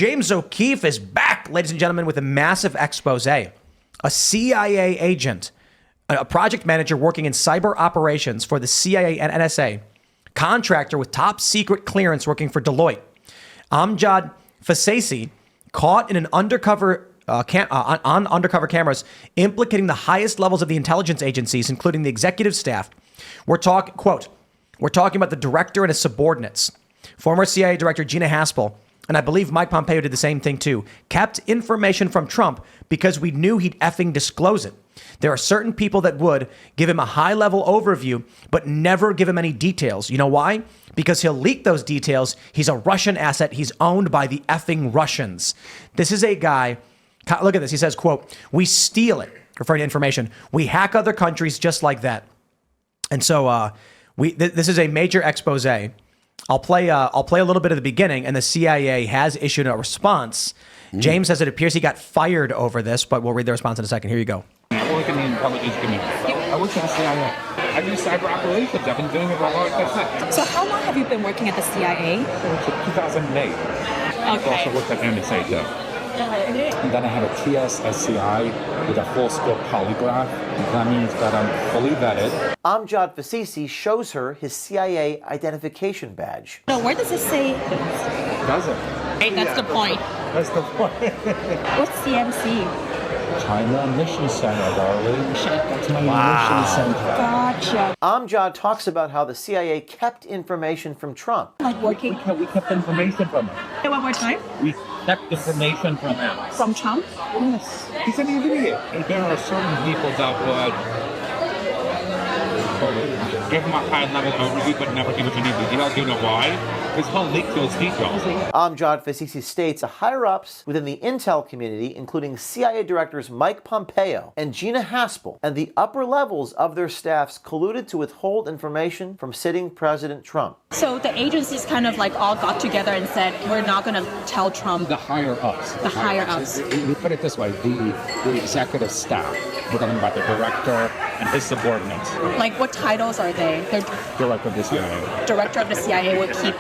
James O'Keefe is back, ladies and gentlemen, with a massive expose. A CIA agent, a project manager working in cyber operations for the CIA and NSA, contractor with top secret clearance working for Deloitte, Amjad Fassasi, caught in an undercover on undercover cameras, implicating the highest levels of the intelligence agencies, including the executive staff. We're talking about the director and his subordinates. Former CIA Director Gina Haspel, and I believe Mike Pompeo did the same thing too, kept information from Trump because we knew he'd effing disclose it. There are certain people that would give him a high-level overview, but never give him any details. You know why? Because he'll leak those details. He's a Russian asset. He's owned by the effing Russians. This is a guy, look at this. He says, quote, "We steal it," referring to information. "We hack other countries just like that." And so this is a major expose. I'll play a little bit of the beginning, and the CIA has issued a response. James says it appears he got fired over this, but we'll read the response in a second. Here you go. I work in the intelligence community. I work in the CIA. I do cyber operations. I've been doing it for a long time. So how long have you been working at the CIA? Since 2008. I've Okay. also worked at NSA too. And then I have a TS-SCI with a full scope polygraph. That means that I'm fully vetted. Amjad Fassasi shows her his CIA identification badge. No, where does it say? Does it? Hey, that's the point. That's the point. What's CMC? China Mission Center, darling. That's my mission center. Gotcha. Amjad talks about how the CIA kept information from Trump. Like working. We kept information from him. Say one more time. We kept information from him. From Trump? Yes. He's an idiot. There are certain people that would give him a high-level overview but never give it any details. Do you know why? Because he'll leak those details. Amjad Fassasi states the higher-ups within the intel community, including CIA directors Mike Pompeo and Gina Haspel, and the upper levels of their staffs colluded to withhold information from sitting President Trump. So the agencies kind of like all got together and said, we're not going to tell Trump. The higher-ups. The higher-ups. We put it this way, the executive staff, we're talking about the director and his subordinates. Like what titles are they? They're Director of the CIA. director of the CIA would keep.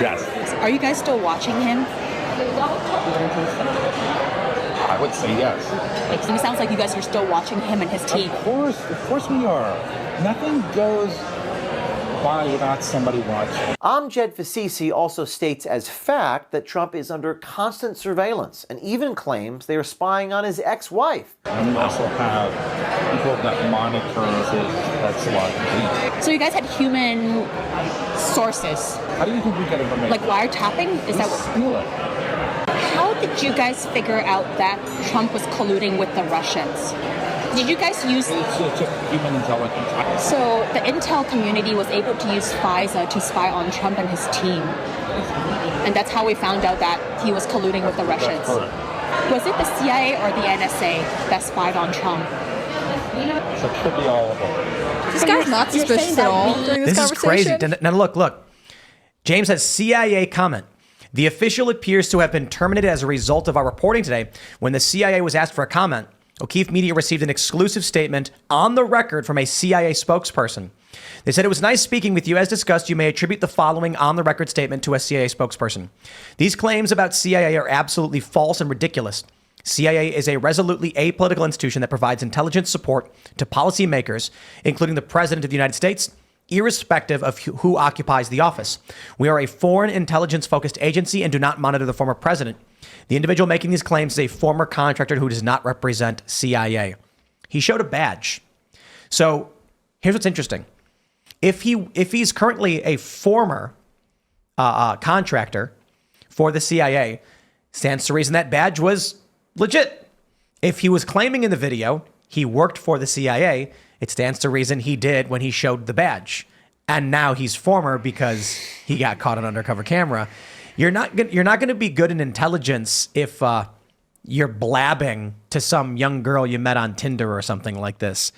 Yes. Are you guys still watching him? I would say yes. Like, it sounds like you guys are still watching him and his team. Of course we are. Nothing goes by without somebody watching. Amjad Fassasi also states as fact that Trump is under constant surveillance and even claims they are spying on his ex-wife. And we also have people that monitor his sex life. So you guys had human sources, How do you think we get information? like wiretapping? Is that what? Steal it. How did you guys figure out that Trump was colluding with the Russians? Did you guys use... It's a human intelligence. So the intel community was able to use FISA to spy on Trump and his team. And that's how we found out that he was colluding with the Russians. Was it the CIA or the NSA that spied on Trump? So it could be all of them. This guy's not suspicious at all during this This is conversation. crazy. Now look. James has CIA comment. The official appears to have been terminated as a result of our reporting today. When the CIA was asked for a comment, O'Keefe Media received an exclusive statement on the record from a CIA spokesperson. They said, "It was nice speaking with you. As discussed, you may attribute the following on the record statement to a CIA spokesperson. These claims about CIA are absolutely false and ridiculous. CIA is a resolutely apolitical institution that provides intelligence support to policymakers, including the President of the United States, irrespective of who occupies the office. We are a foreign intelligence-focused agency and do not monitor the former president. The individual making these claims is a former contractor who does not represent CIA." He showed a badge. So here's what's interesting. If he's currently a former contractor for the CIA, stands to reason that badge was legit. If he was claiming in the video he worked for the CIA, it stands to reason he did when he showed the badge. And now he's former because he got caught on undercover camera. You're not going to be good in intelligence if you're blabbing to some young girl you met on Tinder or something like this.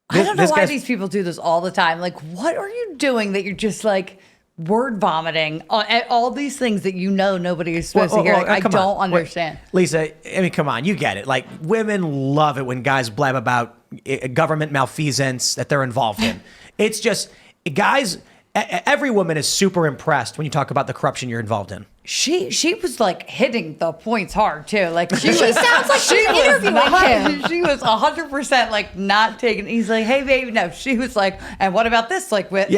I don't know why these people do this all the time. Like, what are you doing that you're just like word vomiting at all these things that you know nobody is supposed to hear? Like, I don't understand. Wait, Lisa, I mean, come on, you get it. Like, women love it when guys blab about government malfeasance that they're involved in. It's just, guys, every woman is super impressed when you talk about the corruption you're involved in. she was like hitting the points hard too. Like she sounds like she's interviewing him. She was 100% like not taking. He's like, hey baby, no. She was like, and what about this? Like, right.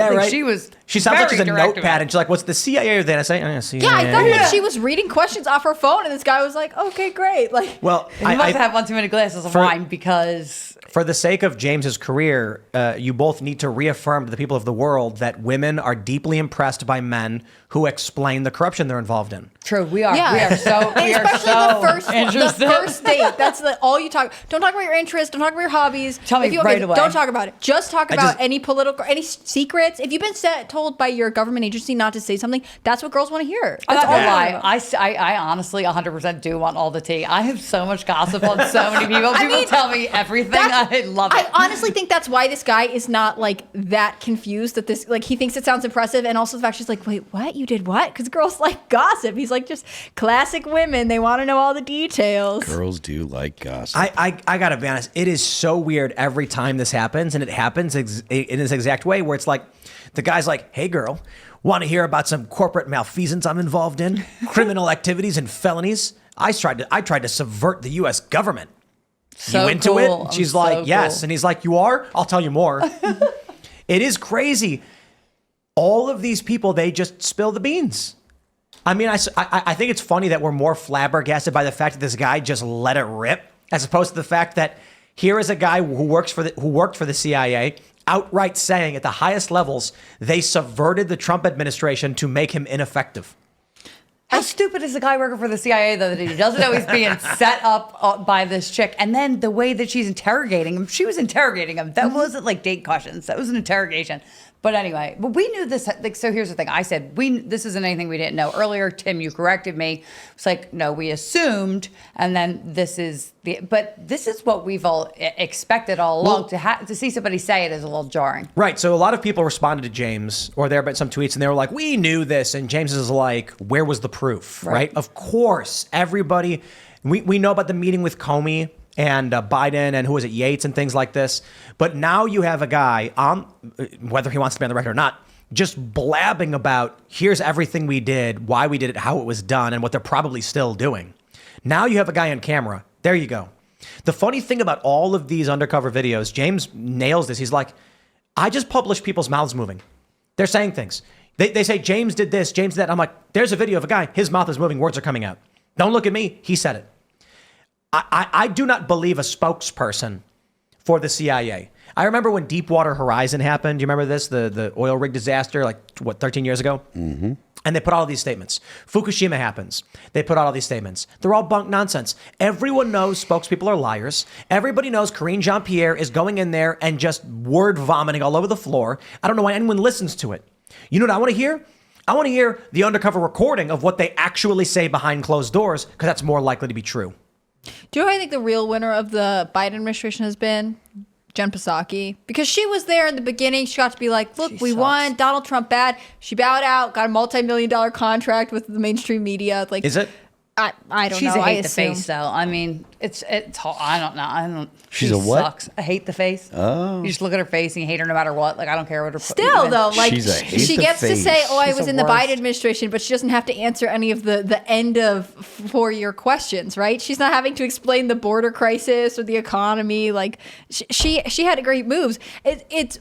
She sounds like she's a notepad, and she's like, what's the CIA or the NSA? CIA. Yeah, I thought like she was reading questions off her phone, and this guy was like, okay, great. Like, well, he must have had one too many glasses of wine because. For the sake of James's career, you both need to reaffirm to the people of the world that women are deeply impressed by men who explain the corruption they're involved in. True, we are. Yeah. We are so. We are especially so the first date. That's all you talk. Don't talk about your interests. Don't talk about your hobbies. Tell me right away. Don't talk about it. Just talk about any secrets. If you've been told by your government agency not to say something, that's what girls want to hear. That's all. Lie. I honestly 100% do want all the tea. I have so much gossip on so many people. People tell me everything. I love it. I honestly think that's why this guy is not like that confused that this, like, he thinks it sounds impressive, and also the fact she's like, wait, what? You did what? Because girls like gossip. He's like, just classic women. They want to know all the details. Girls do like gossip. I gotta be honest. It is so weird every time this happens, and it happens in this exact way where it's like, the guy's like, hey girl, want to hear about some corporate malfeasance I'm involved in? Criminal activities and felonies? I tried to subvert the U.S. government. So you into cool. it? She's like, yes. Cool. And he's like, you are? I'll tell you more. It is crazy. All of these people, they just spill the beans. I mean, I think it's funny that we're more flabbergasted by the fact that this guy just let it rip, as opposed to the fact that here is a guy who worked for the CIA, outright saying at the highest levels they subverted the Trump administration to make him ineffective. How stupid is the guy working for the CIA, though, that he doesn't know he's being set up by this chick? And then the way that she's interrogating him, she was interrogating him. That wasn't like date questions. That was an interrogation. But anyway, but we knew this. Like, so here's the thing. I said, this isn't anything we didn't know. Earlier, Tim, you corrected me. It's like, no, we assumed. And then this is what we've all expected all along. To see somebody say it is a little jarring. Right. So a lot of people responded to James, or there have been some tweets, and they were like, we knew this. And James is like, where was the proof? Right? Of course, everybody, we know about the meeting with Comey and Biden and who was it, Yates and things like this. But now you have a guy, whether he wants to be on the record or not, just blabbing about here's everything we did, why we did it, how it was done, and what they're probably still doing. Now you have a guy on camera. There you go. The funny thing about all of these undercover videos, James nails this. He's like, I just publish people's mouths moving. They're saying things. They say, James did this, James did that. I'm like, there's a video of a guy. His mouth is moving. Words are coming out. Don't look at me. He said it. I do not believe a spokesperson for the CIA. I remember when Deepwater Horizon happened. Do you remember this? The oil rig disaster, 13 years ago? Mm-hmm. And they put out all these statements. Fukushima happens. They put out all these statements. They're all bunk nonsense. Everyone knows spokespeople are liars. Everybody knows Karine Jean-Pierre is going in there and just word vomiting all over the floor. I don't know why anyone listens to it. You know what I want to hear? I want to hear the undercover recording of what they actually say behind closed doors, because that's more likely to be true. Do you know who I think the real winner of the Biden administration has been? Jen Psaki. Because she was there in the beginning. She got to be like, look, we won. Donald Trump bad. She bowed out, got a multi-million-dollar contract with the mainstream media. Like, is it? I don't know. She's a hate the face, though. I mean, it's I don't know. She's a what? Sucks. I hate the face. Oh. You just look at her face and you hate her no matter what. Like, I don't care what her. Still, though, like, she gets to say, oh, I was in the worst. Biden administration, but she doesn't have to answer any of the end of 4-year questions, right? She's not having to explain the border crisis or the economy. Like, she had great moves. It's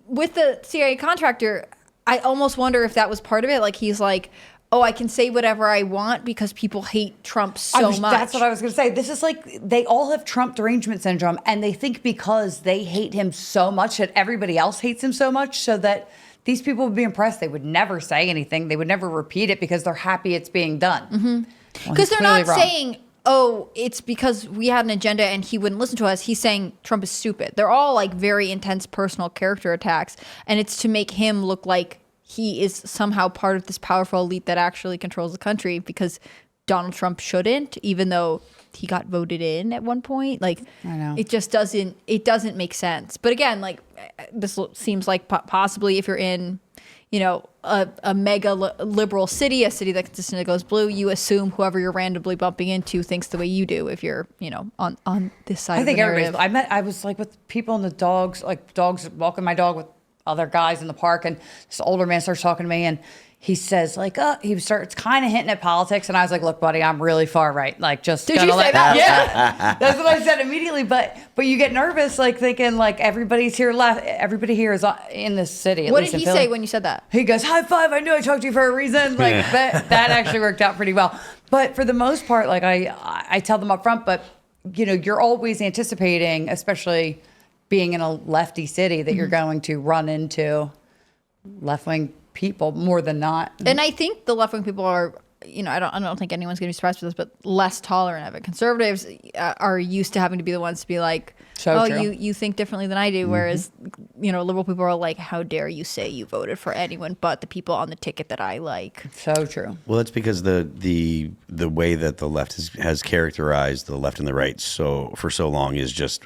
with the CIA contractor, I almost wonder if that was part of it. Like, he's like, oh, I can say whatever I want because people hate Trump so much. That's what I was going to say. This is like, they all have Trump derangement syndrome, and they think because they hate him so much that everybody else hates him so much, so that these people would be impressed. They would never say anything. They would never repeat it because they're happy it's being done. Because they're not saying, oh, it's because we had an agenda and he wouldn't listen to us. He's saying Trump is stupid. They're all like very intense personal character attacks, and it's to make him look like he is somehow part of this powerful elite that actually controls the country, because Donald Trump shouldn't, even though he got voted in at one point. Like, I know. It just doesn't make sense. But again, like, this seems like possibly if you're in, a mega liberal city, a city that consistently goes blue, you assume whoever you're randomly bumping into thinks the way you do if you're, on this side of the narrative. I was like with people and the dogs, walking my dog with other guys in the park, and this older man starts talking to me, and he says like, he starts kind of hinting at politics, and I was like, look, buddy, I'm really far right. Like, just Did you say that? Yeah, that's what I said immediately. But you get nervous, like thinking like everybody's here left. Everybody here is in this city. What did he say when you said that? He goes, high five. I knew I talked to you for a reason. Like that actually worked out pretty well. But for the most part, like I tell them up front, but you're always anticipating, especially being in a lefty city, that you're going to run into left-wing people more than not. And I think the left-wing people are, I don't think anyone's going to be surprised by this, but less tolerant of it. Conservatives are used to having to be the ones to be like, So true. you think differently than I do. Whereas, liberal people are like, how dare you say you voted for anyone but the people on the ticket that I like. So true. Well, it's because the way that the left has characterized the left and the right for so long is just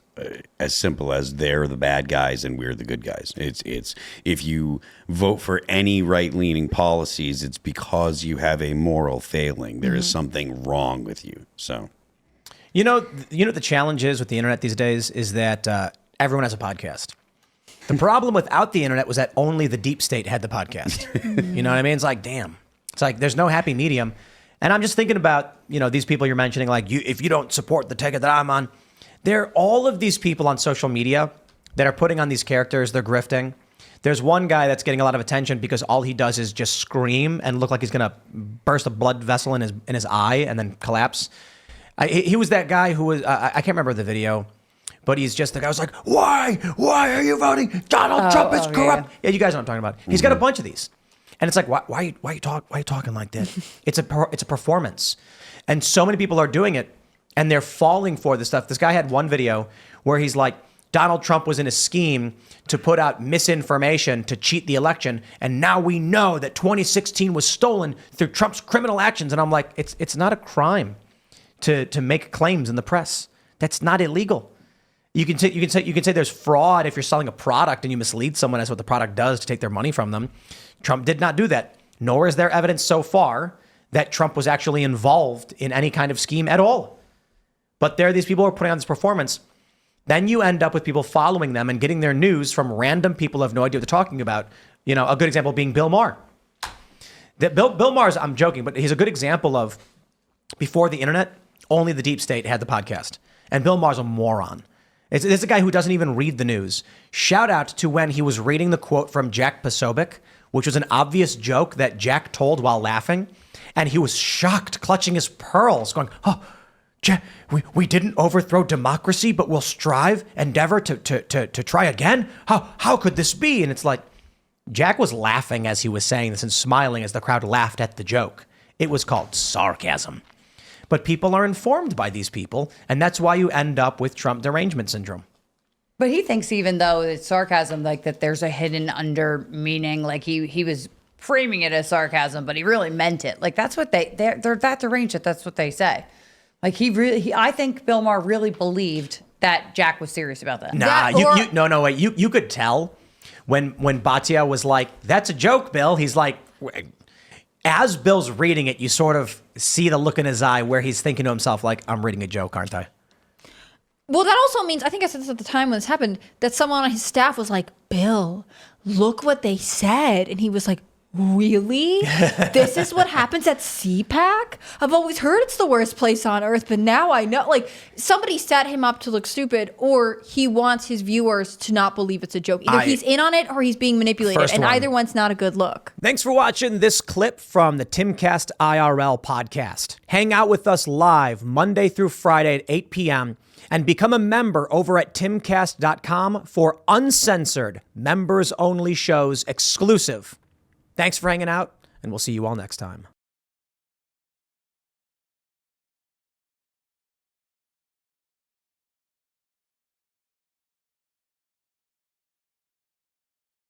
as simple as they're the bad guys and we're the good guys. It's if you vote for any right-leaning policies, it's because you have a moral failing. There is something wrong with you. So, the challenge is with the internet these days is that everyone has a podcast. The problem without the internet was that only the deep state had the podcast. You know what I mean? It's like, damn. It's like there's no happy medium. And I'm just thinking about, these people you're mentioning, like if you don't support the ticket that I'm on, there are all of these people on social media that are putting on these characters. They're grifting. There's one guy that's getting a lot of attention because all he does is just scream and look like he's going to burst a blood vessel in his eye and then collapse. He was that guy who was, I can't remember the video, but he's just the guy who's like, why are you voting? Donald Trump is corrupt. Yeah, you guys know what I'm talking about. He's got a bunch of these. And it's like, why are you talking like that? It's a performance. And so many people are doing it and they're falling for this stuff. This guy had one video where he's like, Donald Trump was in a scheme to put out misinformation to cheat the election. And now we know that 2016 was stolen through Trump's criminal actions. And I'm like, it's not a crime to make claims in the press. That's not illegal. You can say there's fraud if you're selling a product and you mislead someone as what the product does to take their money from them. Trump did not do that. Nor is there evidence so far that Trump was actually involved in any kind of scheme at all. But there are these people who are putting on this performance. Then you end up with people following them and getting their news from random people who have no idea what they're talking about. A good example being Bill Maher. Bill Maher's, I'm joking, but he's a good example of before the internet, only the deep state had the podcast. And Bill Maher's a moron. It's a guy who doesn't even read the news. Shout out to when he was reading the quote from Jack Posobiec, which was an obvious joke that Jack told while laughing. And he was shocked, clutching his pearls, going, Jack, we didn't overthrow democracy, but we'll endeavor to try again? How could this be? And it's like, Jack was laughing as he was saying this and smiling as the crowd laughed at the joke. It was called sarcasm. But people are informed by these people, and that's why you end up with Trump derangement syndrome. But he thinks even though it's sarcasm, like that there's a hidden under meaning, like he was framing it as sarcasm, but he really meant it. Like that's what they're that deranged that that's what they say. Like I think Bill Maher really believed that Jack was serious about that. Nah, wait. You could tell when Batya was like, "That's a joke, Bill." He's like, as Bill's reading it, you sort of see the look in his eye where he's thinking to himself, like, "I'm reading a joke, aren't I?" Well, that also means, I think I said this at the time when this happened, that someone on his staff was like, Bill, look what they said. And he was like, really? This is what happens at CPAC? I've always heard it's the worst place on earth, but now I know. Like, somebody set him up to look stupid, or he wants his viewers to not believe it's a joke. Either he's in on it or he's being manipulated, and either one's not a good look. Thanks for watching this clip from the Timcast IRL podcast. Hang out with us live Monday through Friday at 8 p.m. and become a member over at timcast.com for uncensored, members-only shows exclusive. Thanks for hanging out, and we'll see you all next time.